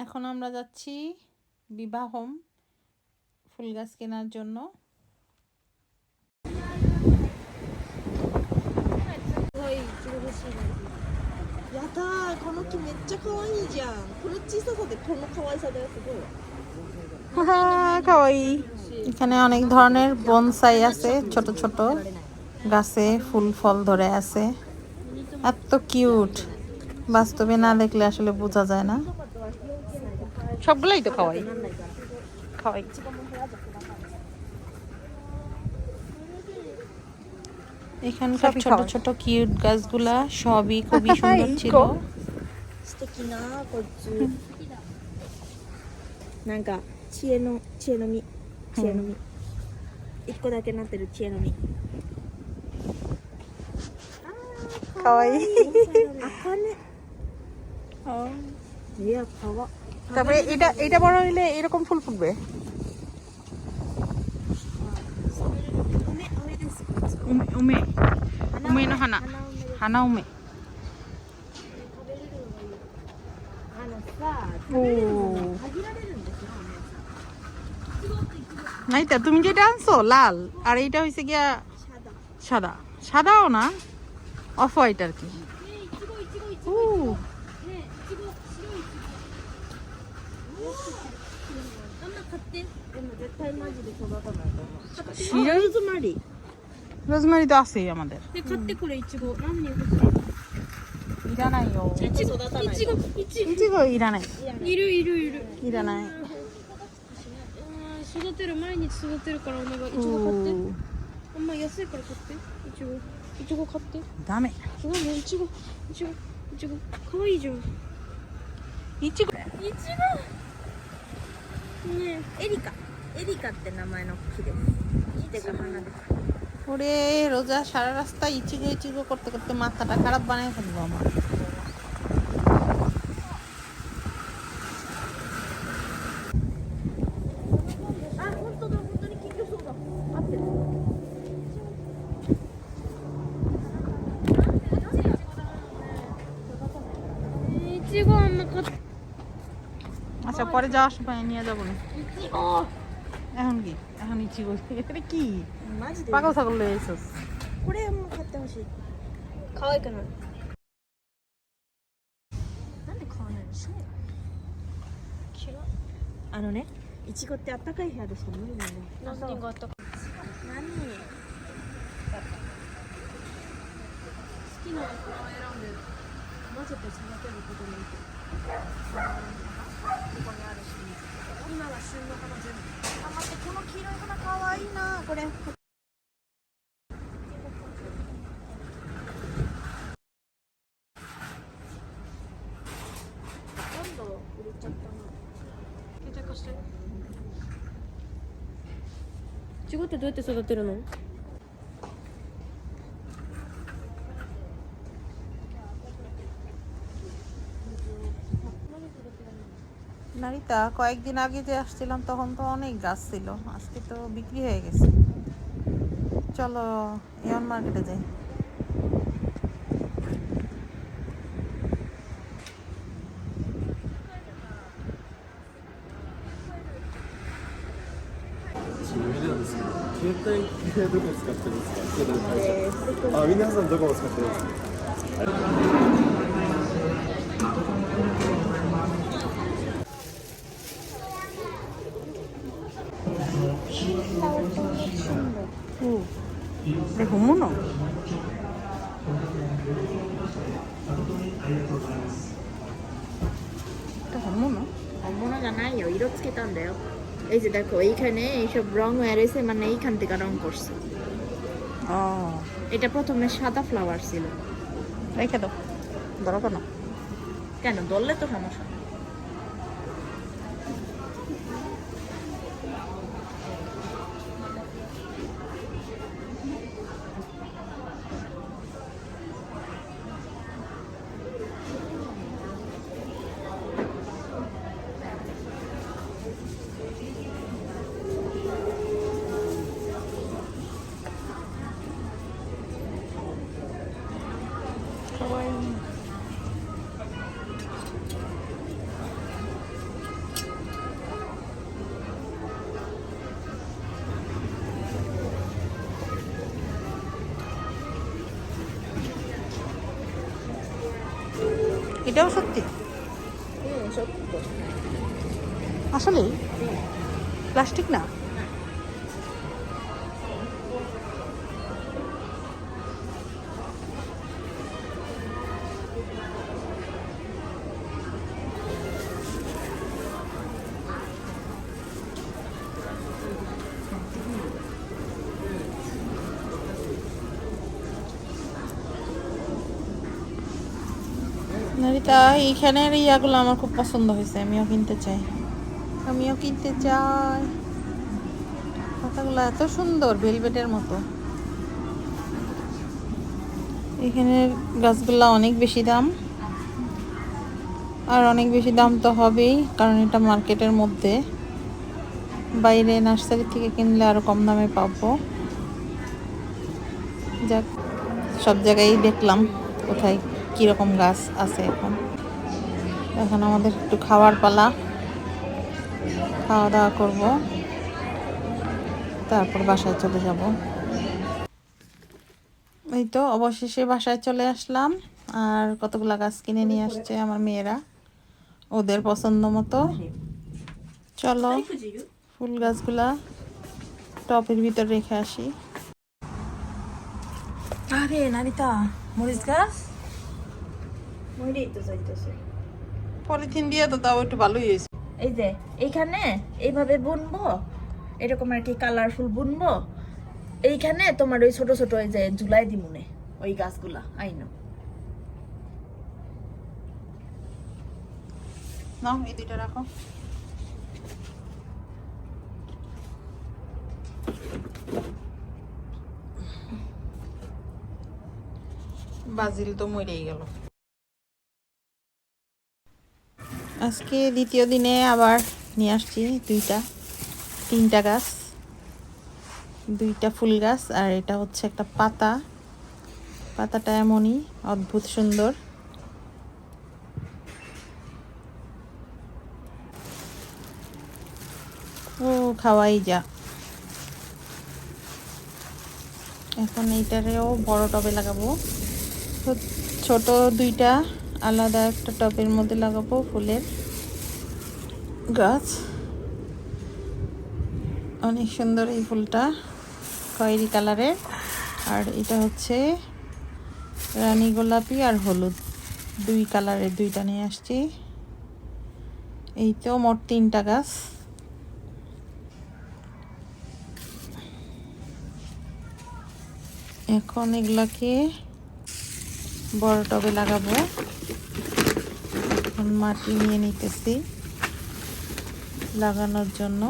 এখন আমরা যাচ্ছি বিবাহম ফুল গাছ কেনার জন্য। এখানে অনেক ধরনের বনসাই আছে, ছোট ছোট গাছে ফুল ফল ধরে আছে, এত কিউট। বাস্তবে না দেখলে আসলে বোঝা যায় না। সবগুলাই তো খাওয়াই খাওয়াই। এখানকার ছোট ছোট কিউট গাছগুলা সবই খুবই সুন্দর ছিল। 素敵なこっちなんか知恵の実一個だけなってる知恵の実かわいいいやかわ তারপরে এটা বড় হইলে এরকম ফুল ফুটবে। উমেの花花梅。নাইতা তুমি যেটা আনছো লাল, আর এইটা হইছে গিয়া সাদা। সাদাও না, অফ হোয়াইট আর কি। রোজমারি তো আছেই আমাদের।いらないよ。いちごいらない。いらない。育てる毎日育てるからお願い。いちご買って。あんま安いから買って。いちご買って。ダメ。なんでいちご可愛いじゃん。いちご。ねエリカって名前の木です。木が花です。 ওরে রোজা সারা রাস্তা ইচিগো করতে করতে মাথাটা খারাপ বানায় ফেলবো আমার। আচ্ছা পরে যাওয়ার সময় নিয়ে যাবো না। এখন কি এখন ইচিগো এটা কি পাগল ছাগল লয়ে এসেছিস? これも買ってほしい。可愛くない？なんで買わないの？しない。嫌い。いちごってあったかい部屋でしか無理なんだよ。何があったか。何？好きな花を選んで混ぜて育てることによって。ここにあるし、今が旬の花全部。あ、待って、この黄色い花可愛いな。これ。いちごってどうやって育てるの？নারিতা কয়েকদিন আগে যে আসছিলাম তখন তো অনেক গাছ ছিল, আজকে তো বিক্রি হয়ে গেছে। চলো ইয়ন মার্কেটে যাই।携帯系どこ使ってるんですか？携帯会社。あ、皆さんどこを使ってるんですか？で本物？এটা本物？本物じゃないよ。色つけたんだよ। এই যে দেখো এইখানে এইসব রং এসে মানে এইখান থেকে রং করছে। এটা প্রথমে সাদা ফ্লাওয়ার ছিল। রেখে দাও, দরকার না। কেন ধরলে তো সমস্যা। এটাও সত্যি সত্যি তো। আসলে প্লাস্টিক না। নারিতা, এইখানের ইয়াগুলো আমার খুব পছন্দ হয়েছে, আমিও কিনতে চাই। পাতাগুলো এত সুন্দর, ভেলভেটের মতো। এখানের গাছগুলো অনেক বেশি দাম, আর অনেক বেশি দাম তো হবেই, কারণ এটা মার্কেটের মধ্যে। বাইরে নার্সারি থেকে কিনলে আরো কম দামে পাবো। যাক, সব জায়গায় দেখলাম কোথায় কিরকম গাছ আছে। এখন আমাদের একটু খাওয়ার পালা, খাওয়া দাওয়া করব, তারপর বাসায় চলে যাব। এই তো অবশেষে বাসায় চলে আসলাম। আর কতগুলা গাছ কিনে নিয়ে আসছে আমার মেয়েরা ওদের পছন্দ মতো। চলো ফুল গাছগুলা টপের ভিতর রেখে আসি। আরে নারিতা, মরিচ গাছ মরেই তো যাইতেছে। পলিথিন দিয়ে তো তাও একটু ভালোই হয়েছে। এই যে এইখানে এইভাবে বুনবো, এরকম আর কি কালারফুল বুনবো। এইখানে তোমার ওই ছোট ছোট ওই যে জুলাই দিমুনে ওই গাছগুলা আইনো। নাও এই দুইটা রাখো। বাজিল তো মরেই গেল। আজকে দ্বিতীয় দিনে আবার নিয়ে আসছি তিনটা গাছ, দুইটা ফুল গাছ, আর এটা হচ্ছে একটা পাতাটা এমনই অদ্ভুত সুন্দর। ও খাওয়াই যা। এখন এইটারেও বড় টবে লাগাবো। তো ছোট দুইটা আলাদা একটা টবের মধ্যে লাগাবো ফুলের গাছ। অনেক সুন্দর এই ফুলটা, খয়েরি কালারের। আর এটা হচ্ছে রানী গোলাপি আর হলুদ, দুই কালারের দুইটা নিয়ে আসছি। এই তো মোট 3টা গাছ। এখন এগুলাকে বড় টবে লাগাবো। এখন মাটি নিয়ে নিতেছি লাগানোর জন্য।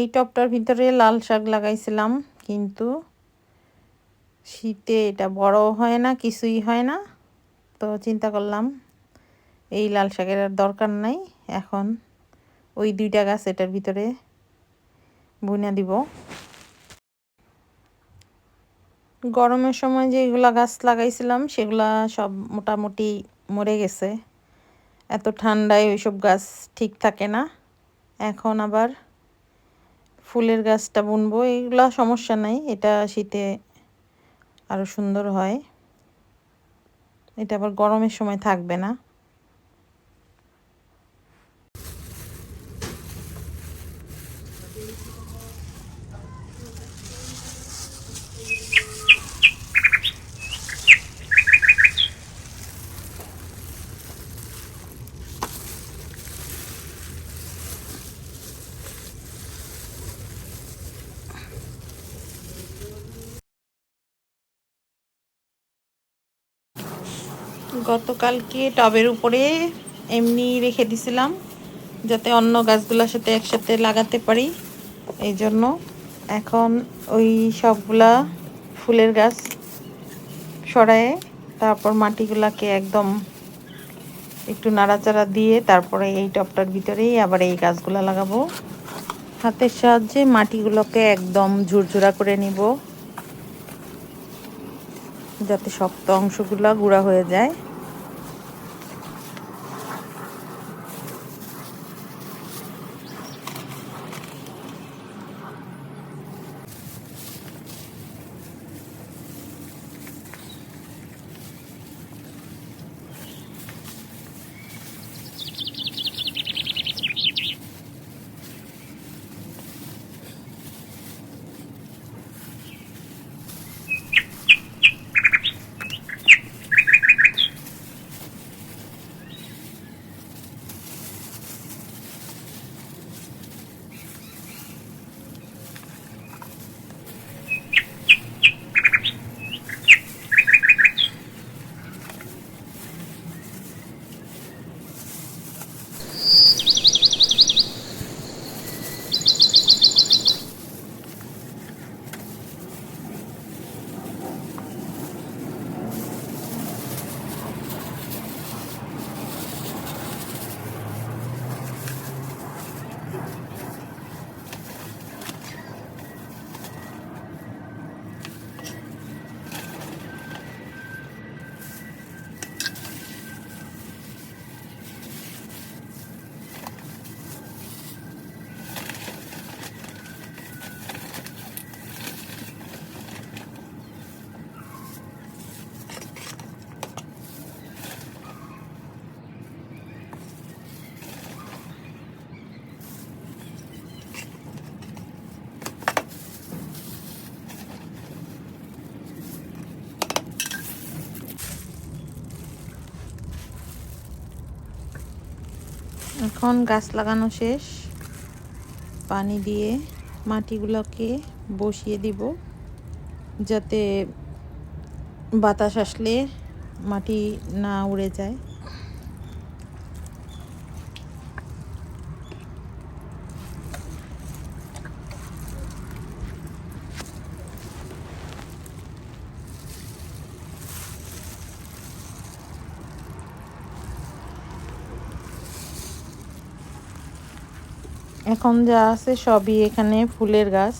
এই টবটার ভিতরে লাল শাক লাগাইছিলাম, কিন্তু শীতে এটা বড় হয় না, কিছুই হয় না। তো চিন্তা করলাম এই লাল শাকের আর দরকার নাই, এখন ওই 2টা গাছ এটার ভিতরে বুনে দিব। গরমের সময় যেগুলা গাছ লাগাইছিলাম সেগুলা সব মোটামুটি মরে গেছে। এত ঠান্ডায় ওইসব গাছ ঠিক থাকে না। এখন আবার ফুলের গাছটা বুনবো। এগুলা সমস্যা নাই, এটা শীতে আরো সুন্দর হয়। এটা আবার গরমের সময় থাকবে না। গতকালকে টবের উপরে এমনি রেখে দিছিলাম যাতে অন্য গাছগুলোর সাথে একসাথে লাগাতে পারি, এই জন্য এখন ওই সবগুলা ফুলের গাছ সরায়ে তারপর মাটিগুলাকে একদম একটু নাড়াচাড়া দিয়ে তারপরে এই টবটার ভিতরেই আবার এই গাছগুলা লাগাবো। হাতের সাহায্যে মাটিগুলোকে একদম ঝুরঝুরা করে নিব যাতে শক্ত অংশগুলো গুঁড়া হয়ে যায়। এখন গাছ লাগানো শেষ, পানি দিয়ে মাটিগুলোকে বসিয়ে দিব যাতে বাতাস আসলে মাটি না উড়ে যায়। এখন যা আছে সবই এখানে ফুলের গাছ।